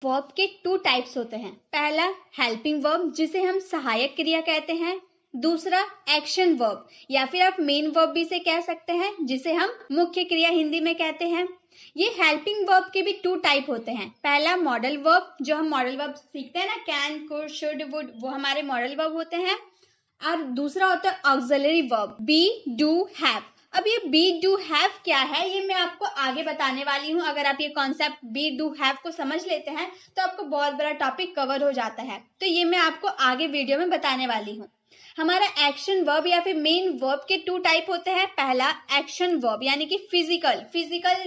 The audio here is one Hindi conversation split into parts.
वर्ब के टू टाइप्स होते हैं। पहला हेल्पिंग वर्ब जिसे हम सहायक क्रिया कहते हैं, दूसरा एक्शन वर्ब या फिर आप मेन वर्ब भी से कह सकते हैं जिसे हम मुख्य क्रिया हिंदी में कहते हैं। ये हेल्पिंग वर्ब के भी टू टाइप होते हैं। पहला मॉडल वर्ब, जो हम मॉडल वर्ब सीखते हैं ना, कैन, कुड, शुड, वुड, वो हमारे मॉडल वर्ब होते हैं। और दूसरा होता है auxiliary verb, be, do, have. अब ये बी डू हैव क्या है ये मैं आपको आगे बताने वाली हूँ। अगर आप ये कॉन्सेप्ट बी डू हैव को समझ लेते हैं तो आपको बहुत बड़ा टॉपिक कवर हो जाता है। तो ये मैं आपको आगे वीडियो में बताने वाली हूँ। हमारा एक्शन वर्ब या फिर मेन वर्ब के टू टाइप होते हैं। पहला एक्शन वर्ब यानी कि फिजिकल,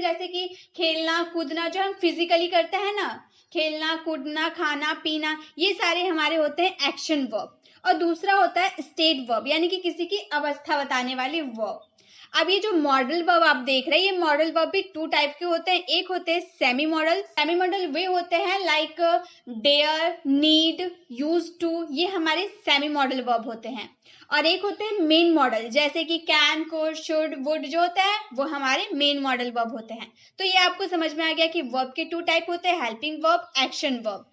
जैसे कि खेलना कूदना, जो हम फिजिकली करते हैं ना, खेलना कूदना खाना पीना, ये सारे हमारे होते हैं एक्शन वर्ब। और दूसरा होता है स्टेट वर्ब यानी कि किसी की अवस्था बताने वाली वर्ब। अब ये जो मॉडल वर्ब आप देख रहे हैं, ये मॉडल वर्ब भी टू टाइप के होते हैं। एक होते हैं सेमी मॉडल वे होते हैं like dare, need, use to, ये हमारे सेमी मॉडल वर्ब होते हैं। और एक होते हैं मेन मॉडल जैसे कि कैन, कुड, शुड, वुड, जो होता है वो हमारे मेन मॉडल वर्ब होते हैं। तो ये आपको समझ में आ गया कि वर्ब के टू टाइप होते हैं, helping verb, action verb.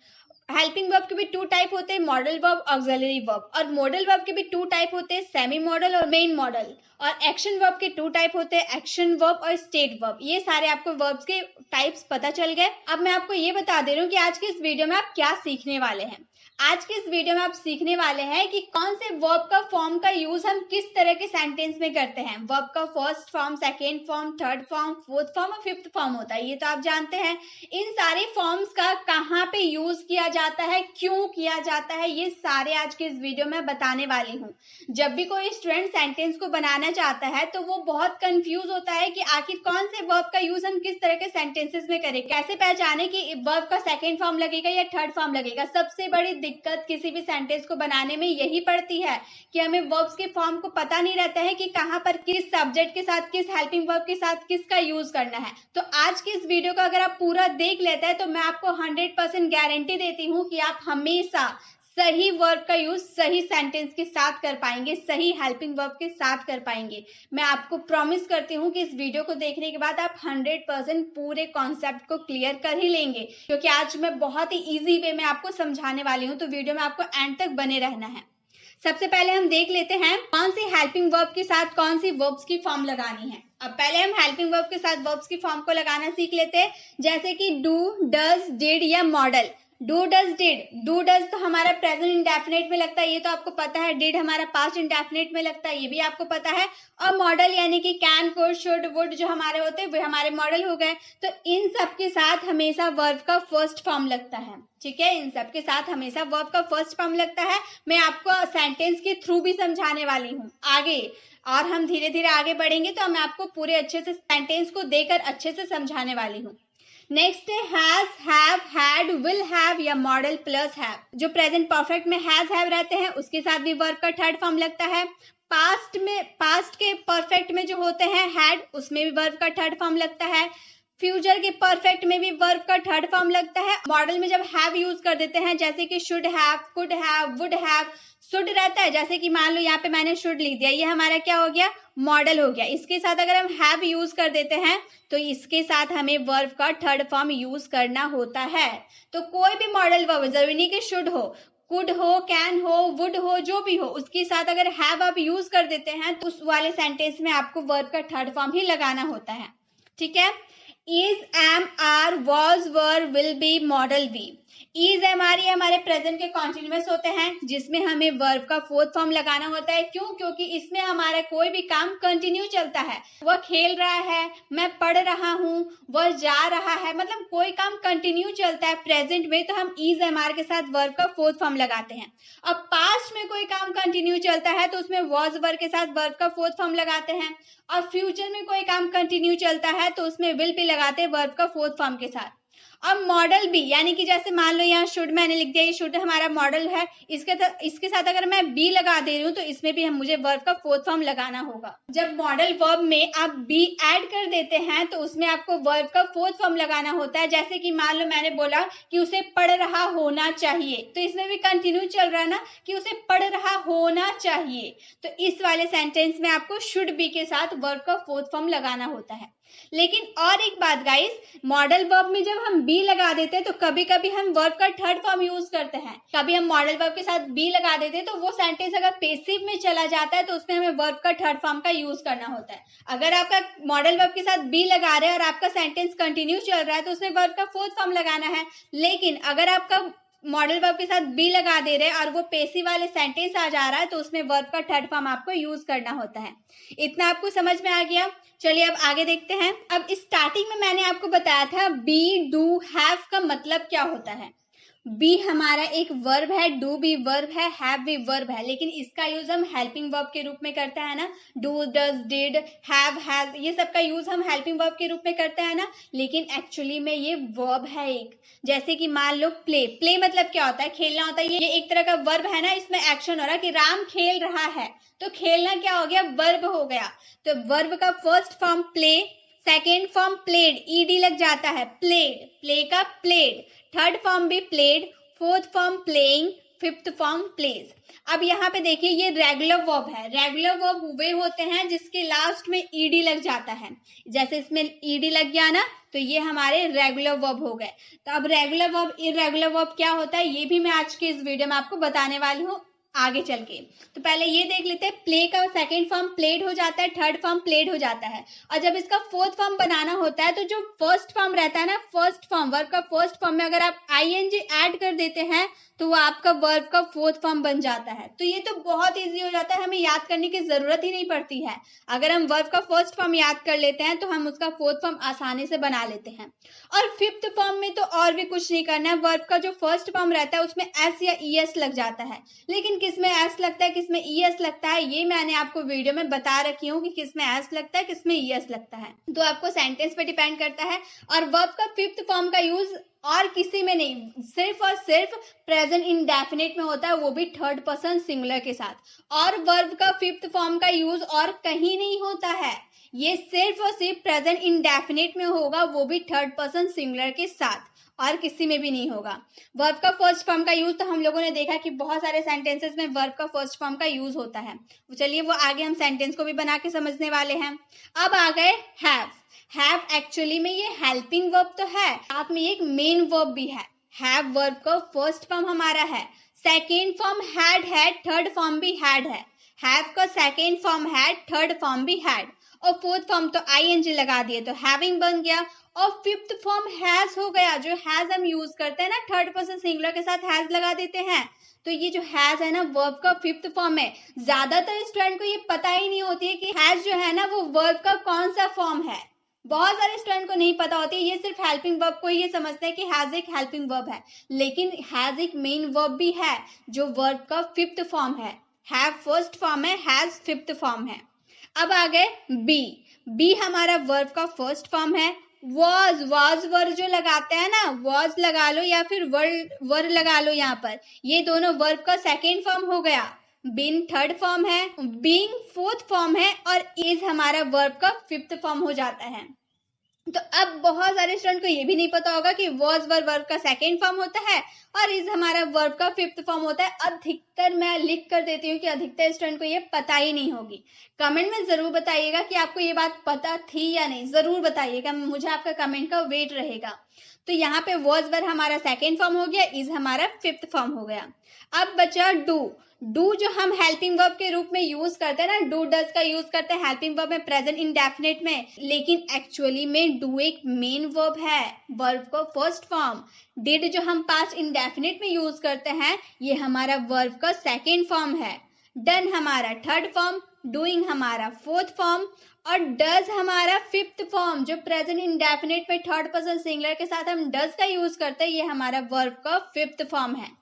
Helping verb के भी टू टाइप होते हैं, मॉडल वर्ब, ऑक्सिलरी वर्ब। और मॉडल वर्ब के भी टू टाइप होते हैं, सेमी मॉडल और मेन मॉडल। और एक्शन वर्ब के टू टाइप होते हैं, एक्शन वर्ब और स्टेट वर्ब। ये सारे आपको वर्ब्स के टाइप्स पता चल गए। अब मैं आपको ये बता दे रही हूँ कि आज के इस वीडियो में आप क्या सीखने वाले हैं। आज के इस वीडियो में आप सीखने वाले हैं कि कौन से वर्ब का फॉर्म का यूज हम किस तरह के सेंटेंस में करते हैं। वर्ब का first form, second form, third form, fourth form और फिफ्थ फॉर्म होता है, ये तो आप जानते हैं। इन सारे फॉर्म्स का कहाँ पे यूज किया जाता है, क्यों किया जाता है, ये सारे आज के इस वीडियो में बताने वाली हूँ। जब भी कोई स्टूडेंट सेंटेंस को बनाना चाहता है तो वो बहुत कंफ्यूज होता है कि आखिर कौन से वर्ब का यूज हम किस तरह के सेंटेंसेस में करें, कैसे पहचाने कि वर्ब का सेकेंड फॉर्म लगेगा या थर्ड फॉर्म लगेगा। सबसे बड़ी दिक्कत किसी भी सेंटेंस को बनाने में यही पड़ती है कि हमें वर्ब्स के फॉर्म को पता नहीं रहता है कि कहाँ पर किस सब्जेक्ट के साथ, किस हेल्पिंग वर्ब के साथ किसका यूज करना है। तो आज की इस वीडियो को अगर आप पूरा देख लेते हैं तो मैं आपको 100% गारंटी देती हूँ कि आप हमेशा सही वर्ब का यूज सही सेंटेंस के साथ कर पाएंगे, सही हेल्पिंग वर्ब के साथ कर पाएंगे। मैं आपको प्रॉमिस करती हूँ कि इस वीडियो को देखने के बाद आप 100% पूरे कॉन्सेप्ट को क्लियर कर ही लेंगे, क्योंकि आज मैं बहुत ही इजी वे में आपको समझाने वाली हूँ। तो वीडियो में आपको एंड तक बने रहना है। सबसे पहले हम देख लेते हैं कौन सी हेल्पिंग वर्ब के साथ कौन सी वर्ब्स की फॉर्म लगानी है। अब पहले हम हेल्पिंग वर्ब के साथ वर्ब्स की फॉर्म को लगाना सीख लेते हैं, जैसे कि डू, डज, डिड या model. Do, does, did. Do, does तो हमारा प्रेजेंट इंडेफिनिट में लगता है, ये तो आपको पता है। डिड हमारा पास्ट इंडेफिनिट में लगता है, ये भी आपको पता है। और मॉडल यानी कि कैन, कुड, शुड, वुड जो हमारे होते हैं वे हमारे मॉडल हो गए। तो इन सब के साथ हमेशा वर्ब का फर्स्ट फॉर्म लगता है। ठीक है, इन सब के साथ हमेशा वर्ब का फर्स्ट फॉर्म लगता है। मैं आपको सेंटेंस के थ्रू भी समझाने वाली हूँ आगे, और हम धीरे धीरे आगे बढ़ेंगे तो मैं आपको पूरे अच्छे से सेंटेंस को देकर अच्छे से समझाने वाली हूँ। नेक्स्ट है has, have, had, will have या मॉडल प्लस हैव। जो प्रेजेंट परफेक्ट में हैज, हैव रहते हैं उसके साथ भी वर्ब का थर्ड फॉर्म लगता है। पास्ट के परफेक्ट में जो होते हैं हैड, उसमें भी वर्ब का थर्ड फॉर्म लगता है। फ्यूचर के परफेक्ट में भी वर्ब का थर्ड फॉर्म लगता है। मॉडल में जब हैव यूज कर देते हैं, जैसे कि should have, could have, would have, should रहता है, जैसे कि मान लो यहाँ पे मैंने शुड लिख दिया, ये हमारा क्या हो गया, मॉडल हो गया। इसके साथ अगर हम हैव यूज कर देते हैं तो इसके साथ हमें वर्ब का थर्ड फॉर्म यूज करना होता है। तो कोई भी मॉडल वर्ब, जरूरी नहीं कि शुड हो, कुड हो, कैन हो, वुड हो, जो भी हो, उसके साथ अगर हैव आप यूज कर देते हैं तो उस वाले सेंटेंस में आपको वर्ब का थर्ड फॉर्म ही लगाना होता है। ठीक है, is, am, are, was, were, will be, modal be. is, am, are ये हमारे प्रेजेंट के कॉन्टिन्यूअस होते हैं, जिसमें हमें वर्ब का फोर्थ फॉर्म लगाना होता है। क्यों? क्योंकि इसमें हमारा कोई भी काम कंटिन्यू चलता है। वह खेल रहा है, मैं पढ़ रहा हूँ, वह जा रहा है, मतलब कोई काम कंटिन्यू चलता है प्रेजेंट में, तो हम is, am, are के साथ वर्ब का फोर्थ फॉर्म लगाते हैं। अब पास्ट में कोई काम कंटिन्यू चलता है तो उसमें was, were के साथ वर्ब का फोर्थ फॉर्म लगाते हैं। और फ्यूचर में कोई काम कंटिन्यू चलता है तो उसमें विल भी लगाते हैं वर्ब का फोर्थ फॉर्म के साथ। अब मॉडल बी यानी कि जैसे मान लो यहाँ शुड मैंने लिख दिया, ये शुड हमारा मॉडल है, इसके साथ अगर मैं बी लगा दे रही हूँ तो इसमें भी मुझे वर्ब का फोर्थ फॉर्म लगाना होगा। जब मॉडल वर्ब में आप बी ऐड कर देते हैं तो उसमें आपको वर्ब का फोर्थ फॉर्म लगाना होता है। जैसे कि मान लो मैंने बोला कि उसे पढ़ रहा होना चाहिए, तो इसमें भी कंटिन्यू चल रहा है ना कि उसे पढ़ रहा होना चाहिए, तो इस वाले सेंटेंस में आपको शुड बी के साथ वर्ब का फोर्थ फॉर्म लगाना होता है। लेकिन और एक बात गाइस, मॉडल वर्ब में जब हम बी लगा देते हैं तो कभी कभी हम वर्ब का थर्ड फॉर्म यूज करते हैं। कभी हम मॉडल वर्ब के साथ बी लगा देते हैं तो वो सेंटेंस अगर पेसिव में चला जाता है तो उसमें हमें वर्ब का थर्ड फॉर्म का यूज करना होता है। अगर आपका मॉडल वर्ब के साथ बी लगा रहे हैं और आपका सेंटेंस कंटिन्यू चल रहा है तो उसमें वर्ब का फोर्थ फॉर्म लगाना है। लेकिन अगर आपका मॉडल वर्ब के साथ बी लगा दे रहे हैं और वो पेसिव वाले सेंटेंस आ जा रहा है तो उसमें वर्ब का थर्ड फॉर्म आपको यूज करना होता है। इतना आपको समझ में आ गया। चलिए अब आगे देखते हैं। अब स्टार्टिंग में मैंने आपको बताया था बी डू हैव का मतलब क्या होता है। बी हमारा एक वर्ब है, डू भी वर्ब है, हैव भी वर्ब है, लेकिन इसका यूज हम हेल्पिंग वर्ब के रूप में करते हैं ना। Do, does, did, have, has, ये सब का यूज हम हेल्पिंग वर्ब के रूप में करते हैं ना। लेकिन एक्चुअली में ये वर्ब है एक। जैसे कि मान लो प्ले, प्ले मतलब क्या होता है, खेलना होता है। ये एक तरह का वर्ब है ना, इसमें एक्शन हो रहा है कि राम खेल रहा है, तो खेलना क्या हो गया, वर्ब हो गया। तो वर्ब का first form play, second form played, ED लग जाता है, प्लेड, प्ले का प्लेड, थर्ड फॉर्म भी played, fourth form playing, fifth form plays. अब यहाँ पे देखिए ये रेगुलर वर्ब है। रेगुलर वर्ब वे होते हैं जिसके लास्ट में ईडी लग जाता है। जैसे इसमें ईडी लग गया ना तो ये हमारे रेगुलर वर्ब हो गए। तो अब रेगुलर वर्ब, इररेगुलर वर्ब क्या होता है ये भी मैं आज के इस वीडियो में आपको बताने वाली हूँ आगे चल के। तो पहले ये देख लेते हैं, प्ले का सेकंड फॉर्म प्लेड हो जाता है, थर्ड फॉर्म प्लेड हो जाता है। और जब इसका फोर्थ फॉर्म बनाना होता है तो जो फर्स्ट फॉर्म रहता है ना, फर्स्ट फॉर्म, वर्ब का फर्स्ट फॉर्म में अगर आप आईएनजी ऐड कर देते हैं तो वो आपका वर्ब का फोर्थ फॉर्म बन जाता है। तो ये तो बहुत इजी हो जाता है, हमें याद करने की जरूरत ही नहीं पड़ती है। अगर हम वर्ब का फर्स्ट फॉर्म याद कर लेते हैं तो हम उसका फोर्थ फॉर्म आसानी से बना लेते हैं। और फिफ्थ फॉर्म में तो और भी कुछ नहीं करना है। वर्ब का जो फर्स्ट फॉर्म रहता है उसमें एस या ईएस लग जाता है। लेकिन किसमें एस लगता है, किसमें ईएस लगता है, ये मैंने आपको वीडियो में बता रखी हूँ कि किसमें एस लगता है, किसमें ईएस लगता है। तो आपको सेंटेंस पे डिपेंड करता है। और वर्ब का फिफ्थ फॉर्म का यूज और किसी में नहीं, सिर्फ और सिर्फ प्रेजेंट इंडेफिनिट में होता है, वो भी थर्ड पर्सन सिंगुलर के साथ। और वर्ब का फिफ्थ फॉर्म का यूज और कहीं नहीं होता है, ये सिर्फ और सिर्फ प्रेजेंट इंडेफिनिट में होगा, वो भी थर्ड पर्सन सिंगुलर के साथ, और किसी में भी नहीं होगा। वर्ब का फर्स्ट फॉर्म का यूज तो हम लोगों ने देखा कि बहुत सारे सेंटेंसेस में वर्ब का फर्स्ट फॉर्म का यूज होता है। चलिए वो आगे हम सेंटेंस को भी बना के समझने वाले हैं। अब आ गए हैव। हैव एक्चुअली में ये हेल्पिंग वर्ब तो है, साथ में एक मेन वर्ब भी है। हैव वर्ब का फर्स्ट फॉर्म हमारा है, सेकेंड फॉर्म हैड है, थर्ड फॉर्म भी हैड है। हैव का second form had, third form भी हैड, और फोर्थ फॉर्म तो आईएनजी लगा दिए तो हैविंग बन गया। और फिफ्थ फॉर्म हैज हो गया। जो हैज हम यूज करते हैं ना, थर्ड पर्सन सिंगुलर के साथ हैज लगा देते हैं, तो ये जो हैज है ना वर्ब का फिफ्थ फॉर्म है। ज्यादातर स्टूडेंट को ये पता ही नहीं होती है कि हैज जो है ना वो वर्ब का कौन सा फॉर्म है। बहुत सारे स्टूडेंट को नहीं पता होती है, ये सिर्फ हेल्पिंग वर्ब को ये समझते हैं कि हैज एक हेल्पिंग वर्ब है, लेकिन हैज एक मेन वर्ब भी है जो वर्ब का फिफ्थ फॉर्म है। हैव फर्स्ट फॉर्म है, हैज फिफ्थ फॉर्म है। अब आ गए बी। बी हमारा वर्ब का फर्स्ट फॉर्म है। वॉज, वॉज वर्ड जो लगाते हैं ना, वॉज लगा लो या फिर वर लगा लो यहाँ पर, ये दोनों वर्ब का सेकेंड फॉर्म हो गया। बीन थर्ड फॉर्म है, बीइंग फोर्थ फॉर्म है, और इज हमारा वर्ब का फिफ्थ फॉर्म हो जाता है। तो अब बहुत सारे स्टूडेंट को ये भी नहीं पता होगा कि वॉज वर्ब का सेकेंड फॉर्म होता है और इज हमारा वर्ब का फिफ्थ फॉर्म होता है। अधिकतर मैं लिख कर देती हूँ कि अधिकतर स्टूडेंट को ये पता ही नहीं होगी। कमेंट में जरूर बताइएगा कि आपको ये बात पता थी या नहीं, जरूर बताइएगा, मुझे आपका कमेंट का वेट रहेगा। तो यहाँ पे वॉज वर्ब हमारा सेकेंड फॉर्म हो गया, इज हमारा फिफ्थ फॉर्म हो गया। अब बचा डू। डू जो हम हेल्पिंग वर्ब के रूप में यूज करते हैं ना, डू डज का यूज करते हैं हेल्पिंग वर्ब में, प्रेजेंट इंडेफिनिट में, लेकिन एक्चुअली में डू एक मेन वर्ब है, वर्ब का फर्स्ट फॉर्म। डिड जो हम पास्ट इंडेफिनिट में यूज करते हैं, ये हमारा वर्ब का सेकेंड फॉर्म है। डन हमारा थर्ड फॉर्म, डूइंग हमारा फोर्थ फॉर्म, और डज हमारा फिफ्थ फॉर्म। जो प्रेजेंट इंडेफिनिट में थर्ड पर्सन सिंगुलर के साथ हम डज का यूज करते हैं, ये हमारा वर्ब का फिफ्थ फॉर्म है।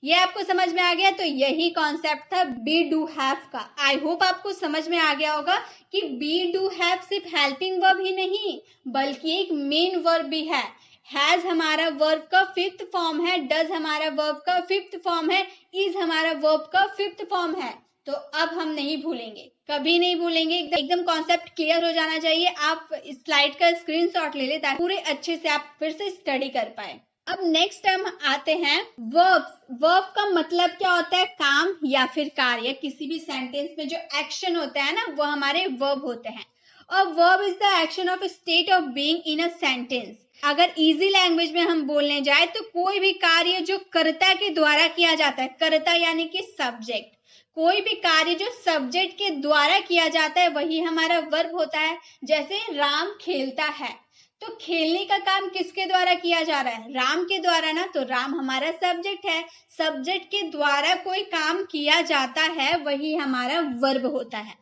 ये आपको समझ में आ गया। तो यही कॉन्सेप्ट था बी डू हैव का। आई होप आपको समझ में आ गया होगा कि बी डू हैव सिर्फ हेल्पिंग वर्ब ही नहीं बल्कि एक मेन वर्ब भी है। हैज हमारा वर्ब का फिफ्थ फॉर्म है, डज हमारा वर्ब का फिफ्थ फॉर्म है, इज हमारा वर्ब का फिफ्थ फॉर्म है। तो अब हम नहीं भूलेंगे, कभी नहीं भूलेंगे, एकदम कॉन्सेप्ट क्लियर हो जाना चाहिए। आप स्लाइड का स्क्रीनशॉट ले ले ताकि पूरे अच्छे से आप फिर से स्टडी कर पाए। अब नेक्स्ट हम आते हैं वर्ब। वर्ब का मतलब क्या होता है, काम या फिर कार्य। किसी भी सेंटेंस में जो एक्शन होता है ना वो हमारे वर्ब होते हैं। और verb is the action of state of being in a sentence. अगर इजी लैंग्वेज में हम बोलने जाए तो कोई भी कार्य जो कर्ता के द्वारा किया जाता है, कर्ता यानी कि सब्जेक्ट, कोई भी कार्य जो सब्जेक्ट के द्वारा किया जाता है वही हमारा वर्ब होता है। जैसे राम खेलता है, तो खेलने का काम किसके द्वारा किया जा रहा है? राम के द्वारा ना, तो राम हमारा सब्जेक्ट है। सब्जेक्ट के द्वारा कोई काम किया जाता है वही हमारा वर्ब होता है।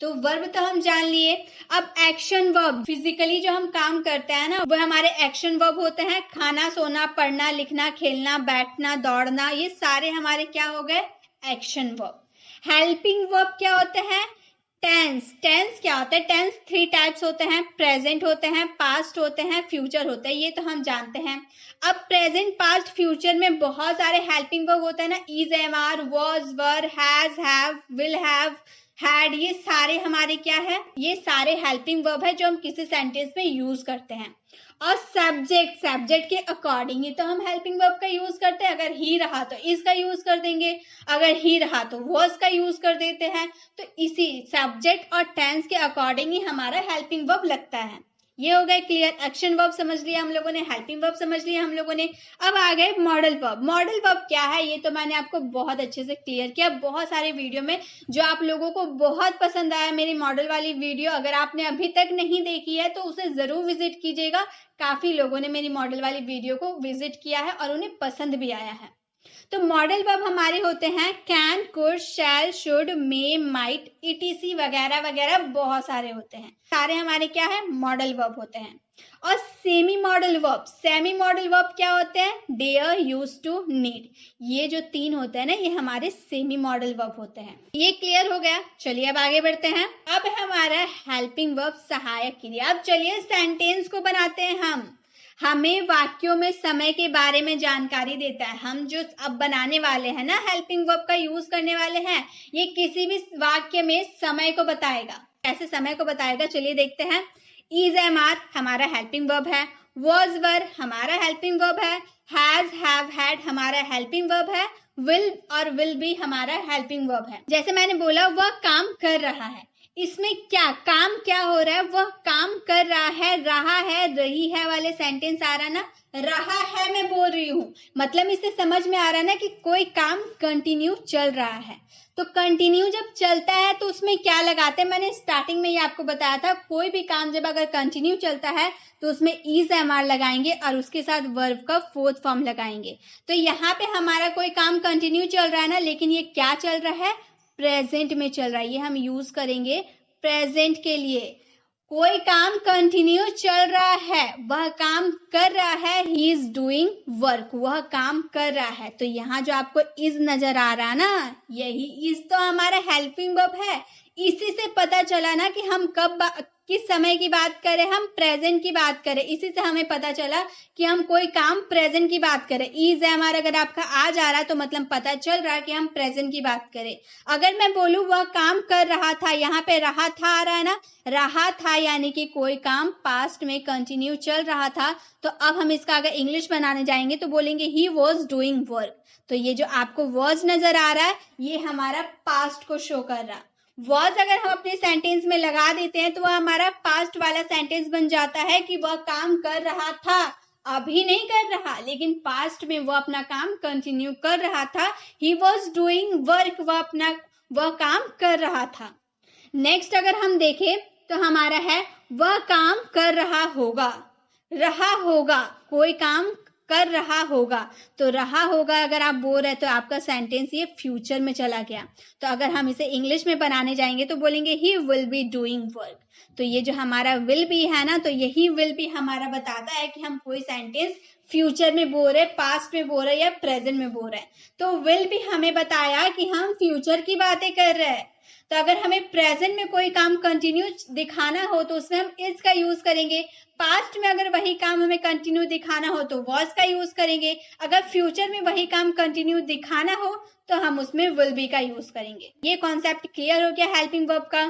तो वर्ब तो हम जान लिए। अब एक्शन वर्ब, फिजिकली जो हम काम करते हैं ना वो हमारे एक्शन वर्ब होते हैं। खाना, सोना, पढ़ना, लिखना, खेलना, बैठना, दौड़ना, ये सारे हमारे क्या हो गए? Action verb. हेल्पिंग वर्ब क्या होते हैं? टेंस। टेंस क्या होता है? टेंस 3 टाइप्स होते हैं, प्रेजेंट होते हैं, पास्ट होते हैं, फ्यूचर होते हैं, ये तो हम जानते हैं। अब प्रेजेंट, पास्ट, फ्यूचर में बहुत सारे हेल्पिंग वर्ब होते हैं ना, is, am, are, was, were, has, have, will have, had, ये सारे हमारे क्या है? ये सारे हेल्पिंग वर्ब है जो हम किसी सेंटेंस में यूज करते हैं। और सब्जेक्ट, सब्जेक्ट के अकॉर्डिंग ही तो हम हेल्पिंग वर्ब का यूज करते हैं। अगर ही रहा तो इज का यूज कर देंगे, अगर ही रहा तो वॉज का यूज कर देते हैं। तो इसी सब्जेक्ट और टेंस के अकॉर्डिंग ही हमारा हेल्पिंग वर्ब लगता है। ये हो गया क्लियर। एक्शन वर्ब समझ लिया हम लोगों ने, हेल्पिंग वर्ब समझ लिया हम लोगों ने। अब आ गए मॉडल वर्ब। मॉडल वर्ब क्या है ये तो मैंने आपको बहुत अच्छे से क्लियर किया बहुत सारे वीडियो में, जो आप लोगों को बहुत पसंद आया मेरी मॉडल वाली वीडियो। अगर आपने अभी तक नहीं देखी है तो उसे जरूर विजिट कीजिएगा। काफी लोगों ने मेरी मॉडल वाली वीडियो को विजिट किया है और उन्हें पसंद भी आया है। तो मॉडल वर्ब हमारे होते हैं can, could, shall, should, may, might, ETC वगैरह वगैरह बहुत सारे होते हैं। सारे हमारे क्या है? मॉडल वर्ब होते हैं। और semi modal verb, semi modal verb क्या होते हैं? डेयर, यूज टू, नीड, ये जो 3 होते हैं ना ये हमारे सेमी मॉडल वर्ब होते हैं। ये क्लियर हो गया। चलिए अब आगे बढ़ते हैं। अब हमारा हेल्पिंग वर्ब, सहायक क्रिया। अब चलिए सेंटेंस को बनाते हैं हम। हमें वाक्यों में समय के बारे में जानकारी देता है। हम जो अब बनाने वाले हैं ना, हेल्पिंग वर्ब का यूज करने वाले हैं, ये किसी भी वाक्य में समय को बताएगा। कैसे समय को बताएगा चलिए देखते हैं। इज, एम, आर हमारा हेल्पिंग वर्ब है, वॉज, वर हमारा हेल्पिंग वर्ब है, हैज, हैव, हैड हमारा हेल्पिंग वर्ब है, विल और विल भी हमारा हेल्पिंग वर्ब है। जैसे मैंने बोला वह काम कर रहा है, इसमें क्या काम क्या हो रहा है? वह काम कर रहा है, रही है वाले सेंटेंस आ रहा ना, रहा है मैं बोल रही हूँ, मतलब इससे समझ में आ रहा है ना कि कोई काम कंटिन्यू चल रहा है। तो कंटिन्यू जब चलता है तो उसमें क्या लगाते हैं? मैंने स्टार्टिंग में ही आपको बताया था, कोई भी काम जब अगर कंटिन्यू चलता है तो उसमें इज, एम, आर लगाएंगे और उसके साथ वर्ब का 4th फॉर्म लगाएंगे। तो यहाँ पे हमारा कोई काम कंटिन्यू चल रहा है ना, लेकिन ये क्या चल रहा है? प्रेजेंट में चल रहा है। ये हम यूज करेंगे प्रेजेंट के लिए। कोई काम कंटिन्यू चल रहा है, वह काम कर रहा है, ही इज डूइंग वर्क, वह काम कर रहा है। तो यहाँ जो आपको इज नजर आ रहा ना, यही इज तो हमारा हेल्पिंग वर्ब है। इसी से पता चला ना कि हम किस समय की बात करें, हम प्रेजेंट की बात करें। इसी से हमें पता चला कि हम कोई काम प्रेजेंट की बात करें। इज, एम, आर अगर आपका आ जा रहा है तो मतलब पता चल रहा है कि हम प्रेजेंट की बात करें। अगर मैं बोलूं वह काम कर रहा था, यहाँ पे रहा था आ रहा है ना, रहा था यानी कि कोई काम पास्ट में कंटिन्यू चल रहा था। तो अब हम इसका अगर इंग्लिश बनाने जाएंगे तो बोलेंगे ही वॉज डूइंग वर्क। तो ये जो आपको वॉज नजर आ रहा है ये हमारा पास्ट को शो कर रहा। वॉज अगर हम अपने सेंटेंस में लगा देते हैं तो वह हमारा पास्ट वाला सेंटेंस बन जाता है कि वह काम कर रहा था, अभी नहीं कर रहा, लेकिन पास्ट में वो अपना काम कंटिन्यू कर रहा था। ही वॉज डूइंग वर्क, वह काम कर रहा था। नेक्स्ट अगर हम देखें तो हमारा है वह काम कर रहा होगा, कोई काम कर रहा होगा। तो रहा होगा अगर आप बोल रहे तो आपका सेंटेंस ये फ्यूचर में चला गया। तो अगर हम इसे इंग्लिश में बनाने जाएंगे तो बोलेंगे he will be doing work. तो ये जो हमारा विल बी है ना, तो यही विल बी हमारा बताता है कि हम कोई सेंटेंस फ्यूचर में बोल रहे, पास्ट में बोल रहे या प्रेजेंट में बोल रहे हैं। तो विल भी हमें बताया कि हम फ्यूचर की बातें कर रहे हैं। तो अगर हमें प्रेजेंट में कोई काम कंटिन्यू दिखाना हो तो उसमें हम इज का यूज करेंगे। पास्ट में अगर वही काम हमें कंटिन्यू दिखाना हो तो वॉज का यूज करेंगे। अगर फ्यूचर में वही काम कंटिन्यू दिखाना हो तो हम उसमें विल बी का यूज करेंगे। ये कॉन्सेप्ट क्लियर हो गया हेल्पिंग वर्ब का।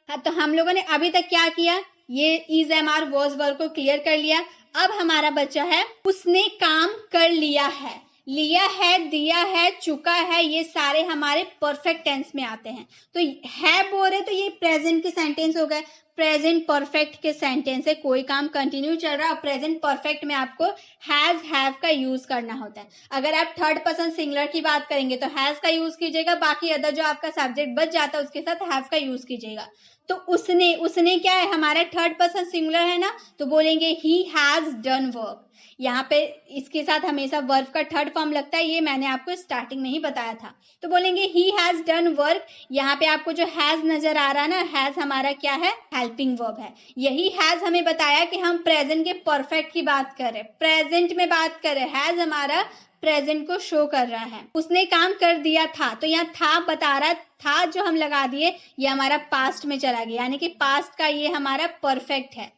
हाँ, तो हम लोगों ने अभी तक क्या किया, ये is, am, are, was, verb को क्लियर कर लिया। अब हमारा बच्चा है उसने काम कर लिया है, लिया है, दिया है, चुका है, ये सारे हमारे परफेक्ट टेंस में आते हैं। तो है बोल रहे तो ये प्रेजेंट के सेंटेंस हो गए। प्रेजेंट परफेक्ट के सेंटेंस है, कोई काम कंटिन्यू चल रहा है और प्रेजेंट परफेक्ट में आपको हैज हैव का यूज करना होता है। अगर आप थर्ड पर्सन सिंगुलर की बात करेंगे तो हैज का यूज कीजिएगा, बाकी अदर जो आपका सब्जेक्ट बच जाता है उसके साथ हैव का यूज कीजिएगा। तो उसने क्या है, हमारा थर्ड पर्सन सिंगुलर है ना, तो बोलेंगे ही हैज डन वर्क। यहाँ पे इसके साथ हमेशा वर्ब का थर्ड फॉर्म लगता है, ये मैंने आपको स्टार्टिंग में ही बताया था। तो बोलेंगे ही हैज डन वर्क। यहाँ पे आपको जो हैज नजर आ रहा है ना, हैज हमारा क्या है, हेल्पिंग वर्ब है। यही हैज हमें बताया कि हम प्रेजेंट के परफेक्ट की बात कर रहे हैं, प्रेजेंट में बात कर रहे हैं। हैज हमारा प्रेजेंट को शो कर रहा है। उसने काम कर दिया था, तो यहाँ था बता रहा था जो हम लगा दिए, ये हमारा पास्ट में चला गया, यानी कि पास्ट का ये हमारा परफेक्ट है।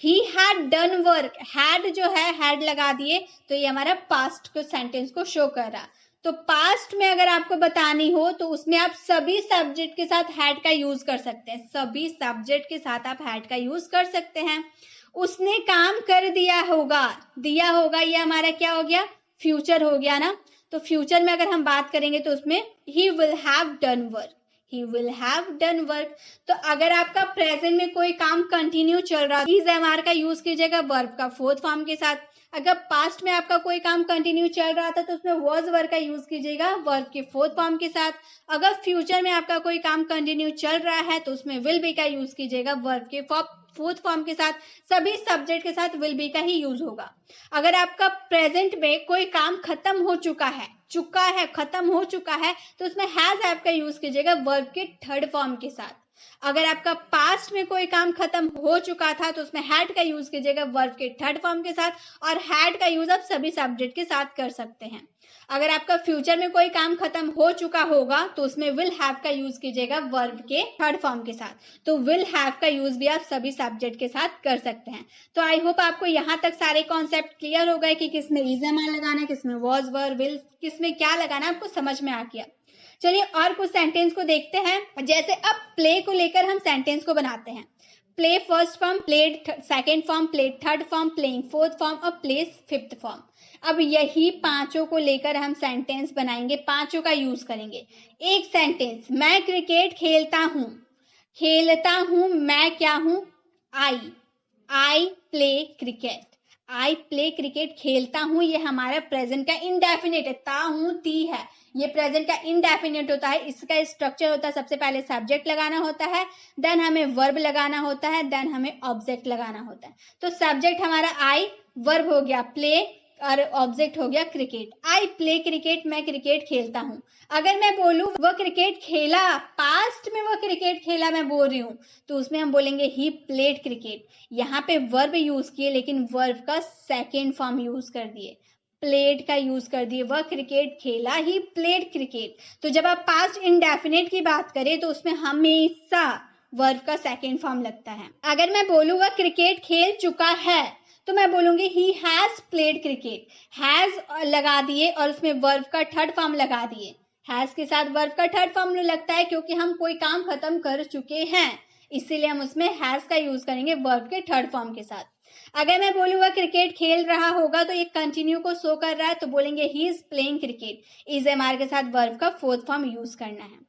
He had done work, had जो है हैड लगा दिए, तो ये हमारा पास्ट को सेंटेंस को शो कर रहा। तो पास्ट में अगर आपको बतानी हो तो उसमें आप सभी सब्जेक्ट के साथ हैड का यूज कर सकते हैं, सभी सब्जेक्ट के साथ आप हैड का यूज कर सकते हैं। उसने काम कर दिया होगा, ये हमारा क्या हो गया, फ्यूचर हो गया ना। तो फ्यूचर में अगर हम बात करेंगे तो उसमें he will have done work, he will have done work. तो अगर आपका प्रेजेंट में कोई काम कंटिन्यू चल रहा है, इज एम का यूज कीजिएगा वर्ब का फोर्थ फॉर्म के साथ। अगर पास्ट में आपका कोई काम कंटिन्यू चल रहा था तो उसमें वॉज वर्ब का यूज कीजिएगा वर्ब के फोर्थ फॉर्म के साथ। अगर फ्यूचर में आपका कोई काम कंटिन्यू चल रहा है तो उसमें विल बी का यूज कीजिएगा वर्ब के फोर्थ फॉर्म के साथ। सभी सब्जेक्ट के साथ विल बी का ही यूज होगा। अगर आपका प्रेजेंट में कोई काम खत्म हो चुका है, खत्म हो चुका है, तो उसमें हैज हैव का यूज कीजिएगा वर्ब के थर्ड फॉर्म के साथ। अगर आपका पास्ट में कोई काम खत्म हो चुका था तो उसमें हैड का यूज कीजिएगा वर्ब के थर्ड फॉर्म के साथ, और हैड का यूज आप सभी सब्जेक्ट के साथ कर सकते हैं। अगर आपका फ्यूचर में कोई काम खत्म हो चुका होगा तो उसमें विल हैव का यूज कीजिएगा वर्ब के थर्ड फॉर्म के साथ। तो विल हैव का यूज भी आप सभी सब्जेक्ट के साथ कर सकते हैं। तो आई होप आपको यहाँ तक सारे कॉन्सेप्ट क्लियर हो गए कि किसमें इज एम आर लगाना है, किसमें वॉज वर विल, किसमें क्या लगाना है, आपको समझ में आ गया। चलिए और कुछ सेंटेंस को देखते हैं। जैसे अब प्ले को लेकर हम सेंटेंस को बनाते हैं। Play first form, played second form, played third form, playing fourth form और प्लेस फिफ्थ फॉर्म। अब यही पांचों को लेकर हम सेंटेंस बनाएंगे, पांचों का यूज करेंगे। एक सेंटेंस, मैं क्रिकेट खेलता हूं, मैं क्या हूं, I play cricket, I play cricket, खेलता हूं, ये हमारा प्रेजेंट का इंडेफिनिट है, ता हूं ती है, ये प्रेजेंट का इंडेफिनिट होता है। इसका स्ट्रक्चर होता है, सबसे पहले सब्जेक्ट लगाना होता है, देन हमें वर्ब लगाना होता है, देन हमें ऑब्जेक्ट लगाना होता है। तो सब्जेक्ट हमारा आई, वर्ब हो गया प्ले और ऑब्जेक्ट हो गया क्रिकेट। आई प्ले क्रिकेट, मैं क्रिकेट खेलता हूं। अगर मैं बोलूं वह क्रिकेट खेला, पास्ट में वह क्रिकेट खेला मैं बोल रही हूं, तो उसमें हम बोलेंगे ही प्लेड क्रिकेट। यहाँ पे वर्ब यूज किए लेकिन वर्ब का सेकेंड फॉर्म यूज कर दिए, प्लेड का यूज कर दिए। वह क्रिकेट खेला, ही प्लेड क्रिकेट। तो जब आप पास्ट इंडेफिनिट की बात करें तो उसमें हमेशा वर्ब का सेकेंड फॉर्म लगता है। अगर मैं बोलूँ वह क्रिकेट खेल चुका है तो मैं बोलूंगी he has played cricket, has लगा दिए और उसमें वर्ब का थर्ड फॉर्म लगा दिए। हैज के साथ वर्ब का थर्ड फॉर्म लगता है क्योंकि हम कोई काम खत्म कर चुके हैं, इसीलिए हम उसमें हैज का यूज करेंगे वर्ब के थर्ड फॉर्म के साथ। अगर मैं बोलूंगा क्रिकेट खेल रहा होगा तो ये कंटिन्यू को शो कर रहा है, तो बोलेंगे he is playing cricket, is am are के साथ वर्ब का फोर्थ फॉर्म यूज करना है।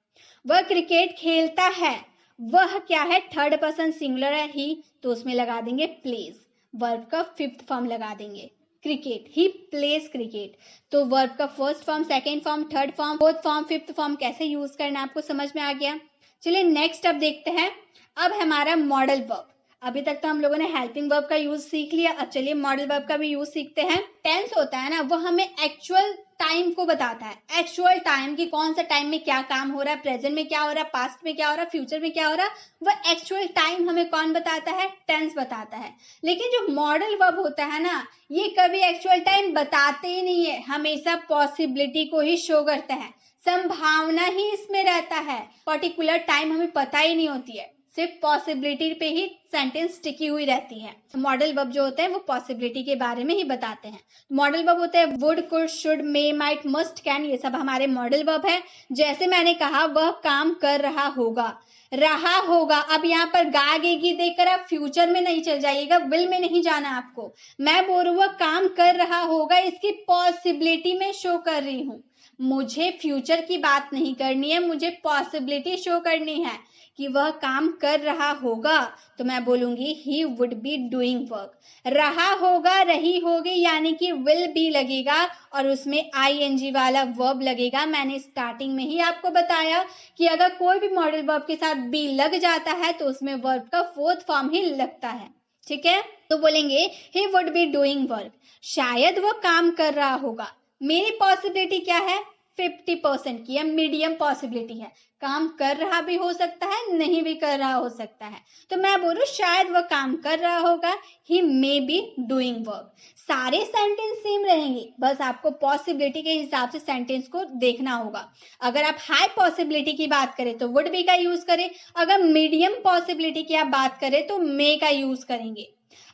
वह क्रिकेट खेलता है, वह क्या है, थर्ड पर्सन सिंगुलर है ही, तो उसमें लगा देंगे प्लेज, वर्ब का फिफ्थ फॉर्म लगा देंगे क्रिकेट, ही प्लेस क्रिकेट। तो वर्ब का first form, second form, third form, fourth form, fifth form कैसे यूज करना आपको समझ में आ गया। चलिए नेक्स्ट अब देखते हैं। अब हमारा मॉडल वर्ब। अभी तक तो हम लोगों ने हेल्पिंग वर्ब का यूज सीख लिया, अब चलिए मॉडल वर्ब का भी यूज सीखते हैं। टेंस होता है ना, वो हमें एक्चुअल टाइम को बताता है, एक्चुअल टाइम की कौन सा टाइम में क्या काम हो रहा है, प्रेजेंट में क्या हो रहा है, पास्ट में क्या हो रहा है, फ्यूचर में क्या हो रहा है, वो एक्चुअल टाइम हमें कौन बताता है, टेंस बताता है। लेकिन जो मॉडल वर्ब होता है ना, ये कभी एक्चुअल टाइम बताते ही नहीं है, हमेशा पॉसिबिलिटी को ही शो करता है, संभावना ही इसमें रहता है, पर्टिकुलर टाइम हमें पता ही नहीं होती है, सिर्फ पॉसिबिलिटी पे ही सेंटेंस टिकी हुई रहती है। मॉडल वर्ब जो होते हैं वो पॉसिबिलिटी के बारे में ही बताते हैं। मॉडल वर्ब होते हैं would, could, should, may, might, must, can, ये सब हमारे मॉडल वर्ब है। जैसे मैंने कहा वह काम कर रहा होगा, अब यहाँ पर गागेगी देखकर आप फ्यूचर में नहीं चल जाइएगा, विल में नहीं जाना आपको। मैं बोल रहा हूँ वह काम कर रहा होगा, इसकी पॉसिबिलिटी में शो कर रही हूँ, मुझे फ्यूचर की बात नहीं करनी है, मुझे पॉसिबिलिटी शो करनी है कि वह काम कर रहा होगा, तो मैं बोलूंगी he would be doing work. रहा होगा, रही होगी, यानी कि विल बी लगेगा और उसमें आईएनजी वाला वर्ब लगेगा। मैंने स्टार्टिंग में ही आपको बताया कि अगर कोई भी मॉडल वर्ब के साथ बी लग जाता है तो उसमें वर्ब का फोर्थ फॉर्म ही लगता है। ठीक है, तो बोलेंगे he would be doing work, शायद वो काम कर रहा होगा। मेरी पॉसिबिलिटी क्या है, 50% की है, मीडियम पॉसिबिलिटी है, काम कर रहा भी हो सकता है, नहीं भी कर रहा हो सकता है, तो मैं बोलूं शायद वह काम कर रहा होगा, ही मे बी डूइंग वर्क। सारे सेंटेंस सेम रहेंगे, बस आपको पॉसिबिलिटी के हिसाब से सेंटेंस को देखना होगा। अगर आप हाई पॉसिबिलिटी की बात करें तो वुड बी का यूज करें, अगर मीडियम पॉसिबिलिटी की आप बात करें तो मे का यूज करेंगे।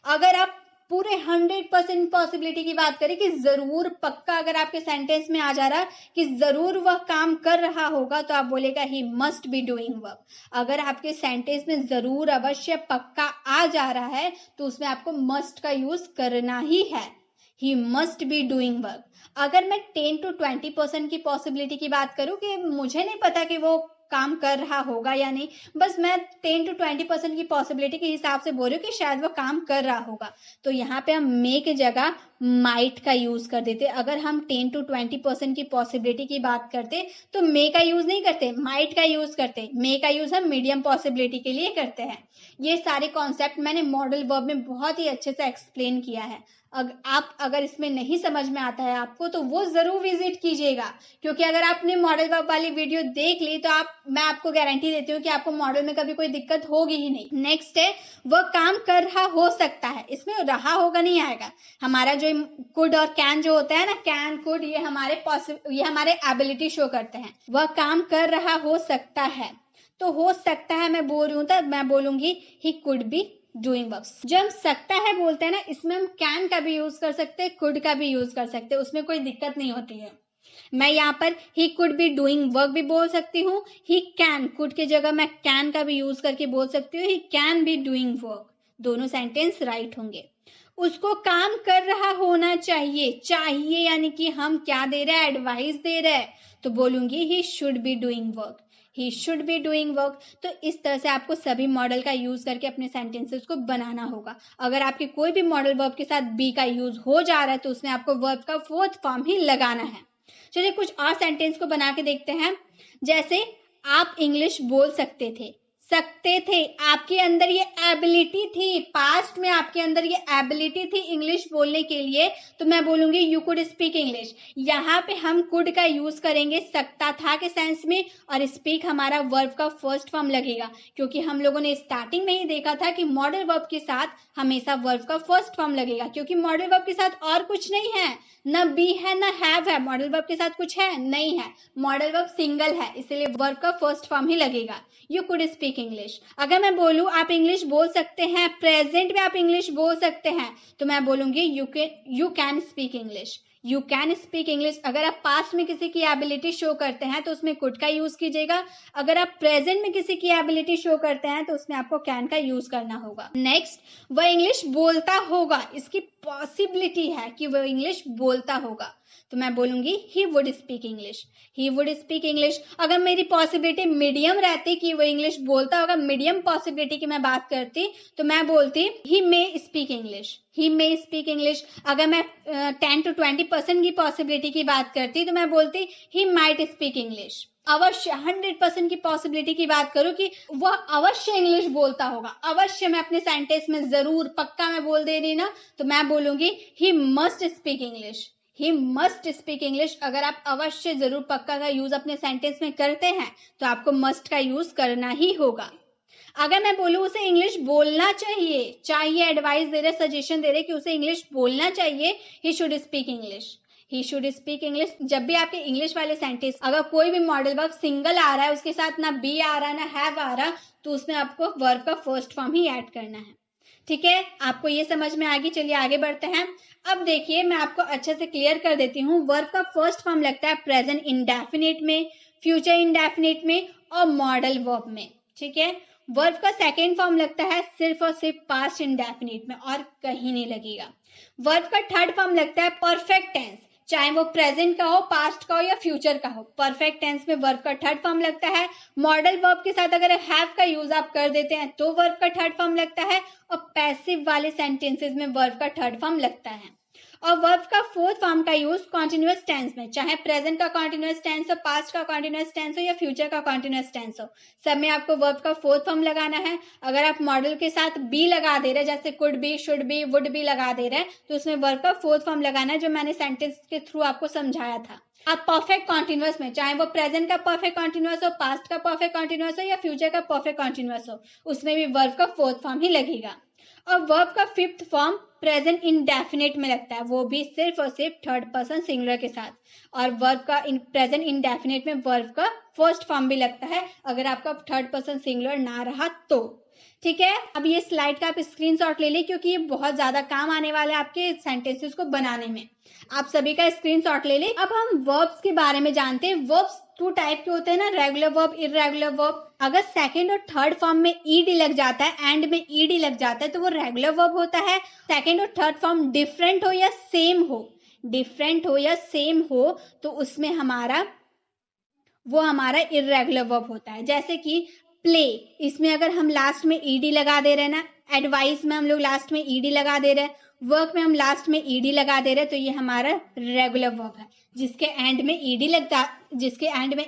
अगर आप पूरे 100% पॉसिबिलिटी की बात करें कि जरूर पक्का अगर आपके सेंटेंस में आ जा रहा कि जरूर वह काम कर रहा होगा, तो आप बोलेगा he must be doing work. अगर आपके सेंटेंस में जरूर अवश्य पक्का आ जा रहा है तो उसमें आपको मस्ट का यूज करना ही है, he must be doing work. अगर मैं 10 to 20% की पॉसिबिलिटी की बात करूं कि मुझे नहीं पता कि वो काम कर रहा होगा या नहीं, बस मैं 10 to 20% की पॉसिबिलिटी के हिसाब से बोल रही हूँ कि शायद वो काम कर रहा होगा, तो यहाँ पे हम मे की जगह माइट का यूज कर देते। अगर हम 10 to 20% की पॉसिबिलिटी की बात करते तो मे का यूज नहीं करते, माइट का यूज करते। मे का यूज हम मीडियम पॉसिबिलिटी के लिए करते हैं। ये सारे कॉन्सेप्ट मैंने मॉडल वर्ब में बहुत ही अच्छे से एक्सप्लेन किया है। आप अगर इसमें नहीं समझ में आता है आपको तो वो जरूर विजिट कीजिएगा, क्योंकि अगर आपने मॉडल वर्ब वाली वीडियो देख ली तो मैं आपको गारंटी देती हूँ कि आपको मॉडल में कभी कोई दिक्कत होगी ही नहीं। नेक्स्ट है वह काम कर रहा हो सकता है, इसमें रहा होगा नहीं आएगा। हमारा जो कुड और कैन जो होता है ना, कैन कुड, ये हमारे एबिलिटी शो करते हैं। वह काम कर रहा हो सकता है, तो हो सकता है मैं बोल रही हूँ तब मैं बोलूंगी he could be doing work. जब हम सकता है बोलते हैं ना, इसमें हम कैन का भी यूज कर सकते हैं, कुड का भी यूज कर सकते हैं, उसमें कोई दिक्कत नहीं होती है। मैं यहाँ पर he could be doing work भी बोल सकती हूँ, ही कैन, कुड की जगह मैं कैन का भी यूज करके बोल सकती हूँ he can be doing work. दोनों सेंटेंस राइट होंगे। उसको काम कर रहा होना चाहिए, चाहिए यानी कि हम क्या दे रहे हैं, एडवाइस दे रहे हैं, तो बोलूंगी he should be doing work, he should be doing work. तो इस तरह से आपको सभी मॉडल का यूज करके अपने सेंटेंसेस को बनाना होगा। अगर आपके कोई भी मॉडल वर्ब के साथ बी का यूज हो जा रहा है तो उसमें आपको वर्ब का फोर्थ फॉर्म ही लगाना है। चलिए कुछ और सेंटेंस को बना के देखते हैं। जैसे आप इंग्लिश बोल सकते थे, आपके अंदर ये एबिलिटी थी, पास्ट में आपके अंदर ये एबिलिटी थी इंग्लिश बोलने के लिए, तो मैं बोलूंगी यू कुड स्पीक इंग्लिश। यहाँ पे हम कुड का यूज करेंगे सकता था के सेंस में, और स्पीक हमारा वर्ब का फर्स्ट फॉर्म लगेगा, क्योंकि हम लोगों ने स्टार्टिंग में ही देखा था कि मॉडल वर्ब के साथ हमेशा वर्ब का फर्स्ट फॉर्म लगेगा, क्योंकि मॉडल वर्ब के साथ और कुछ नहीं है, न बी है न हैव है। मॉडल वर्ब के साथ कुछ है नहीं है, मॉडल वर्ब सिंगल है, इसलिए वर्ब का फर्स्ट फॉर्म ही लगेगा। You could speak English. अगर मैं बोलूं आप इंग्लिश बोल सकते हैं, प्रेजेंट में आप इंग्लिश बोल सकते हैं, तो मैं बोलूंगी you can speak English, you can speak English. अगर आप पास्ट में किसी की एबिलिटी शो करते हैं तो उसमें कुड का यूज कीजिएगा। अगर आप प्रेजेंट में किसी की एबिलिटी शो करते हैं तो उसमें आपको कैन का यूज करना होगा। नेक्स्ट, वह इंग्लिश बोलता होगा, इसकी पॉसिबिलिटी है कि वह इंग्लिश बोलता होगा, तो मैं बोलूंगी he would speak English, he would speak English. अगर मेरी पॉसिबिलिटी मीडियम रहती कि वो इंग्लिश बोलता होगा, मीडियम पॉसिबिलिटी की मैं बात करती, तो मैं बोलती ही मे स्पीक इंग्लिश, ही मे स्पीक इंग्लिश। अगर मैं 10 to 20% की पॉसिबिलिटी की बात करती तो मैं बोलती ही माइट स्पीक इंग्लिश। अवश्य 100% की पॉसिबिलिटी की बात करूं कि वह अवश्य इंग्लिश बोलता होगा, अवश्य मैं अपने सेंटेंस में जरूर पक्का मैं बोल दे रही ना, तो मैं बोलूंगी he must speak English, he must speak English. अगर आप अवश्य जरूर पक्का का यूज अपने सेंटेंस में करते हैं तो आपको मस्ट का यूज करना ही होगा। अगर मैं बोलूं उसे इंग्लिश बोलना चाहिए एडवाइस दे रहे, सजेशन दे रहे कि उसे इंग्लिश बोलना चाहिए, he should speak English, he should speak English. जब भी आपके इंग्लिश वाले सेंटेंस अगर कोई भी मॉडल वर्ब सिंगल आ रहा है, उसके साथ ना बी आ रहा ना हैव आ रहा, तो उसमें आपको वर्ब का फर्स्ट फॉर्म ही ऐड करना है। ठीक है, आपको ये समझ में आ गई। चलिए आगे बढ़ते हैं। अब देखिए मैं आपको अच्छे से क्लियर कर देती हूँ। वर्ब का फर्स्ट फॉर्म लगता है प्रेजेंट इंडेफिनिट में, फ्यूचर इंडेफिनिट में और मॉडल वर्ब में। ठीक है, वर्ब का सेकेंड फॉर्म लगता है सिर्फ और सिर्फ पास्ट इंडेफिनिट में और कहीं नहीं लगेगा। वर्ब का थर्ड फॉर्म लगता है परफेक्ट टेंस, चाहे वो प्रेजेंट का हो, पास्ट का हो या फ्यूचर का हो। परफेक्ट टेंस में वर्ब का थर्ड फॉर्म लगता है। मॉडल वर्ब के साथ अगर हैव का यूज आप कर देते हैं तो वर्ब का थर्ड फॉर्म लगता है, और पैसिव वाले सेंटेंसेस में वर्ब का थर्ड फॉर्म लगता है। और वर्ब का फोर्थ फॉर्म का यूज कॉन्टिन्यूअस टेंस में, चाहे प्रेजेंट का कॉन्टिन्यूअस टेंस हो, पास्ट का कॉन्टिन्यूअस टेंस हो या फ्यूचर का कॉन्टिन्यूअस टेंस हो, सब में आपको वर्ब का फोर्थ फॉर्म लगाना है। अगर आप मॉडल के साथ बी लगा दे रहे हैं, जैसे could be, should be, would be लगा दे रहे हैं, तो उसमें वर्ब का फोर्थ फॉर्म लगाना है, जो मैंने सेंटेंस के थ्रू आपको समझाया था। आप परफेक्ट कॉन्टिन्यूअस में, चाहे वो प्रेजेंट का परफेक्ट कॉन्टिन्यूअस हो, पास्ट का परफेक्ट कॉन्टिन्यूअस हो या फ्यूचर का परफेक्ट कॉन्टिन्यूअस हो, उसमें भी वर्ब का फोर्थ फॉर्म ही लगेगा। और वर्ब का फिफ्थ फॉर्म प्रेजेंट इंडेफिनिट में लगता है, वो भी सिर्फ और सिर्फ थर्ड पर्सन सिंगुलर के साथ। और वर्ब का प्रेजेंट इंडेफिनिट में वर्ब का फर्स्ट फॉर्म भी लगता है, अगर आपका थर्ड पर्सन सिंगुलर ना रहा तो। ठीक है, अब ये स्लाइड का आप स्क्रीनशॉट ले लें, क्योंकि ये बहुत ज्यादा काम आने वाला है आपके सेंटेंसेस को बनाने में। आप सभी का स्क्रीनशॉट ले लें। अब हम वर्ब्स के बारे में जानते हैं। वर्ब्स टू टाइप के होते हैं ना, रेगुलर वर्ब, इररेगुलर वर्ब। अगर सेकंड और थर्ड फॉर्म में ईडी लग जाता है, एंड में ईडी लग जाता है, तो वो रेगुलर वर्ब होता है। सेकंड और थर्ड फॉर्म डिफरेंट हो या सेम हो, डिफरेंट हो या सेम हो, तो उसमें हमारा इररेगुलर वर्ब होता है। जैसे कि प्ले, इसमें अगर हम लास्ट में ईडी लगा दे रहे हैं ना, एडवाइस में हम लोग लास्ट में ईडी लगा दे रहे हैं, वर्क में हम लास्ट में ईडी लगा दे रहे हैं, तो ये हमारा रेगुलर वर्ब है। जिसके एंड में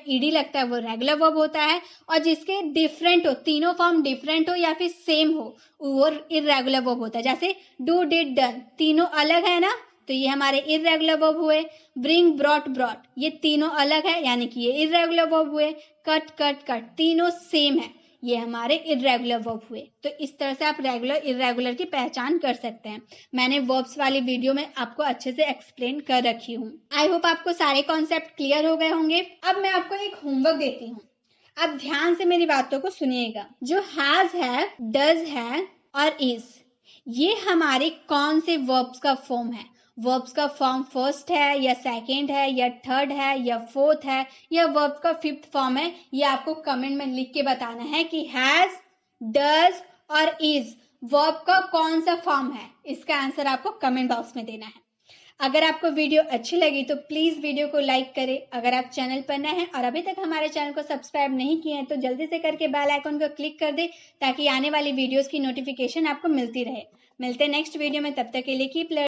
ईडी लगता है वो रेगुलर वर्ब होता है। और जिसके डिफरेंट हो, तीनों फॉर्म डिफरेंट हो या फिर सेम हो, वो इररेगुलर वर्ब होता है। जैसे डू, डिड, डन, तीनों अलग है ना, तो ये हमारे इररेगुलर वर्ब हुए। ब्रिंग, ब्रॉट, ब्रॉट, ये तीनों अलग है, यानी कि ये इररेगुलर वर्ब हुए। कट, कट, कट, तीनों सेम है, ये हमारे इररेगुलर वर्ब हुए। तो इस तरह से आप रेगुलर इररेगुलर की पहचान कर सकते हैं। मैंने वर्ब्स वाली वीडियो में आपको अच्छे से एक्सप्लेन कर रखी हूँ। आई होप आपको सारे कॉन्सेप्ट क्लियर हो गए होंगे। अब मैं आपको एक होमवर्क देती हूँ, आप ध्यान से मेरी बातों को सुनिएगा। जो हैज है, डज है और इज, ये हमारे कौन से वर्ब्स का फॉर्म है? वर्ब्स का फॉर्म फर्स्ट है या सेकंड है या थर्ड है या फोर्थ है या वर्ब का फिफ्थ फॉर्म है? ये आपको कमेंट में लिख के बताना है कि हैज, डज और इज वर्ब का कौन सा फॉर्म है। इसका आंसर आपको कमेंट बॉक्स में देना है। अगर आपको वीडियो अच्छी लगी तो प्लीज वीडियो को लाइक करें। अगर आप चैनल पर नए हैं और अभी तक हमारे चैनल को सब्सक्राइब नहीं किए हैं तो जल्दी से करके बेल आइकन को क्लिक कर दें, ताकि आने वाली वीडियोस की नोटिफिकेशन आपको मिलती रहे। मिलते हैं नेक्स्ट वीडियो में, तब तक के लिए कीप लर्निंग।